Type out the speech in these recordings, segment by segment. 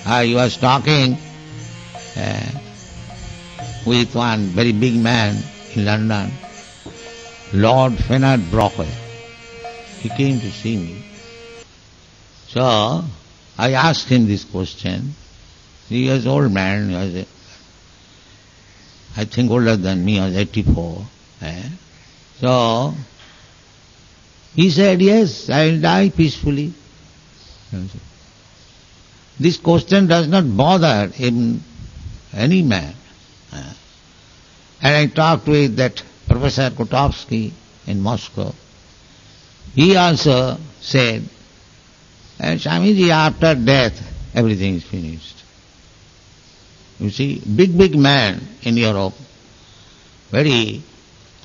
I was talking uh, with one very big man in London, Lord Fenard Brockway. He came to see me. So I asked him this question. He was an old man, he was, I think older than me, he was 84. So he said, yes, I will die peacefully. This question does not bother even any man. And I talked with that Professor Kotovsky in Moscow. He also said, Swamiji, after death, everything is finished. You see, big man in Europe, very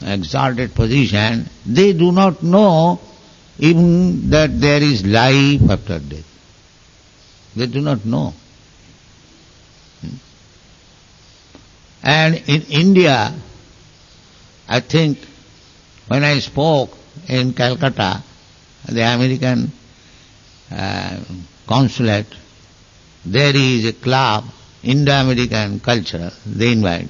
exalted position, they do not know even that there is life after death. They do not know. And in India, I think when I spoke in Calcutta, the American consulate, there is a club, Indo-American culture, they invite.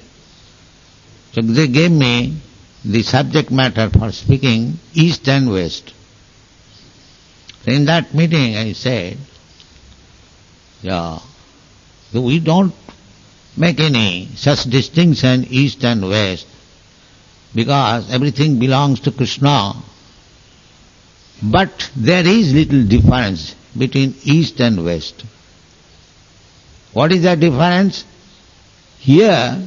So they gave me the subject matter for speaking East and West. So in that meeting I said, we don't make any such distinction East and West because everything belongs to Krishna. But there is little difference between East and West. What is the difference? Here,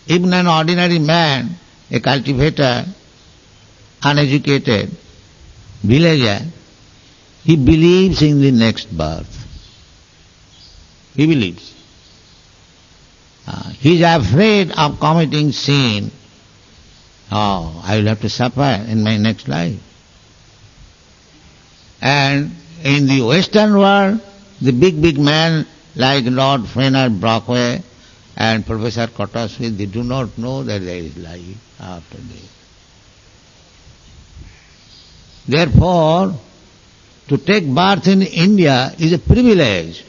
even an ordinary man, a cultivator, uneducated villager, he believes in the next birth. He believes. He is afraid of committing sin. Oh, I will have to suffer in my next life. And in the Western world, the big man like Lord Fenard Brockway and Professor Kotovsky, they do not know that there is life after death. Therefore, to take birth in India is a privilege.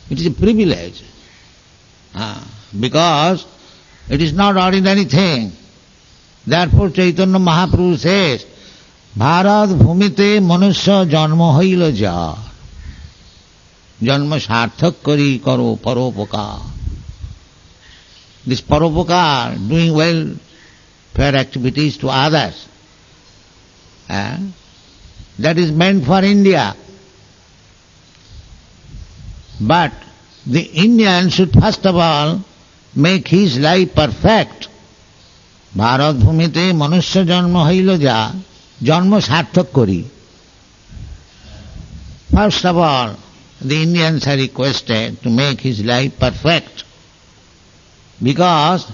It is a privilege. Because it is not ordinary thing. Therefore Chaitanya Mahaprabhu says, Bharat bhumite manusya janma hoila jar. Janma sarthak kari karo paropakar. This paropakar, doing welfare activities to others, that is meant for India. But the Indian should first of all make his life perfect. Bharat bhumite manusya janma hoila jar. Janma sarthak kari. First of all, the Indians are requested to make his life perfect. Because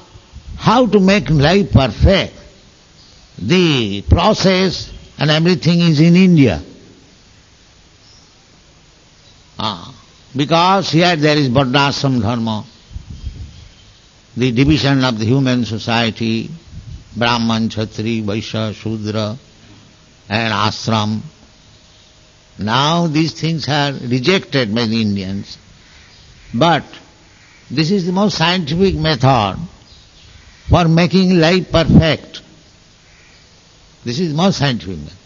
how to make life perfect? The process and everything is in India. Because here there is Varnashram dharma, the division of the human society, Brahman, Kshatri, Vaishya, Shudra, and ashram. Now these things are rejected by the Indians. But this is the most scientific method for making life perfect. This is the most scientific method.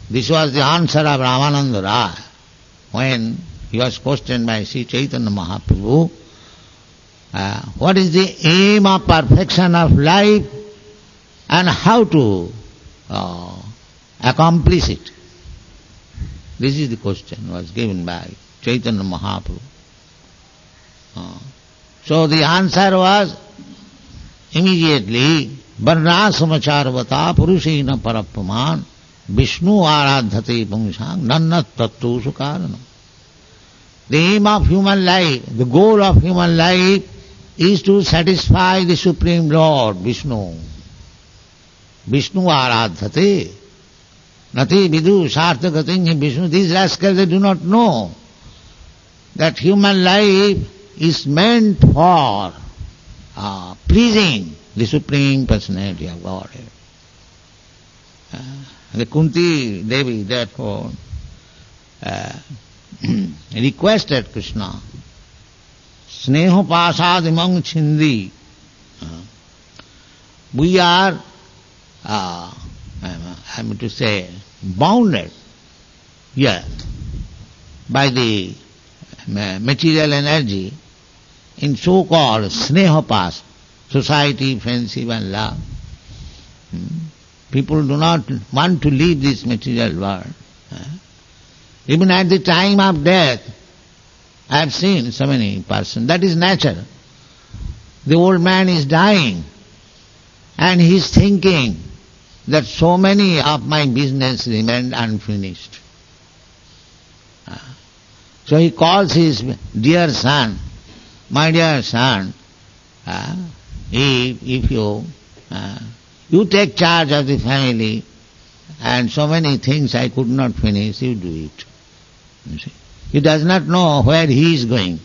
This was the answer of Ramananda Rai when he was questioned by Sri Chaitanya Mahaprabhu, what is the aim of perfection of life and how to accomplish it? This is the question was given by Chaitanya Mahaprabhu. So the answer was immediately, Varnasamacharvata Purushena Parapraman Vishnu Aradhate Pumsang Nannat Tattu Sukaranam. The aim of human life, the goal of human life is to satisfy the Supreme Lord, Vishnu. Vishnu Aradhate. Nati vidu sarthagating Vishnu. These rascals, they do not know that human life is meant for pleasing the Supreme Personality of Godhead. The Kunti Devi, therefore, requested Krishna, Sneho pasad imang chindi. We are, I'm to say, bounded here by the material energy in so-called snehopas, society, friendship and love. People do not want to leave this material world. Even at the time of death, I have seen so many persons. That is natural. The old man is dying and he is thinking that so many of my business remained unfinished. So he calls his dear son, my dear son, if you take charge of the family and so many things I could not finish, you do it. You see? He does not know where he is going.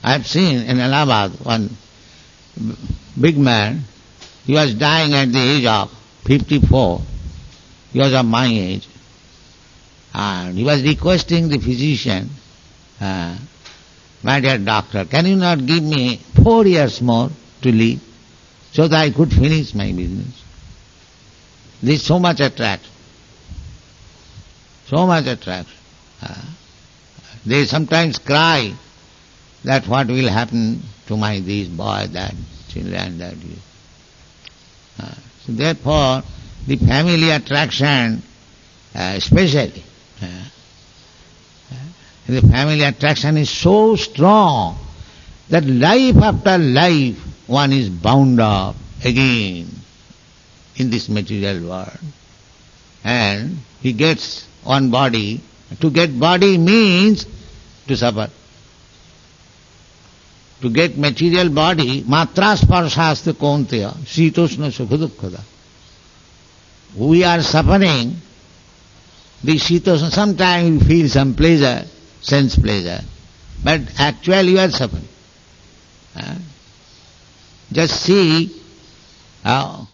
I have seen in Allahabad one big man, he was dying at the age of 54. He was of my age. And he was requesting the physician, my dear doctor, can you not give me 4 years more to live so that I could finish my business? There is so much attraction. So much attraction. They sometimes cry that what will happen to my this boy, that children, that. So therefore, the family attraction, especially, the family attraction is so strong that life after life one is bound up again in this material world. And he gets one body. To get body means to suffer. To get material body, matra sparshasya kaunteya, sitoshna sukha dukkhada. We are suffering the sitoshna. Sometimes we feel some pleasure, sense pleasure, but actually you are suffering. Just see how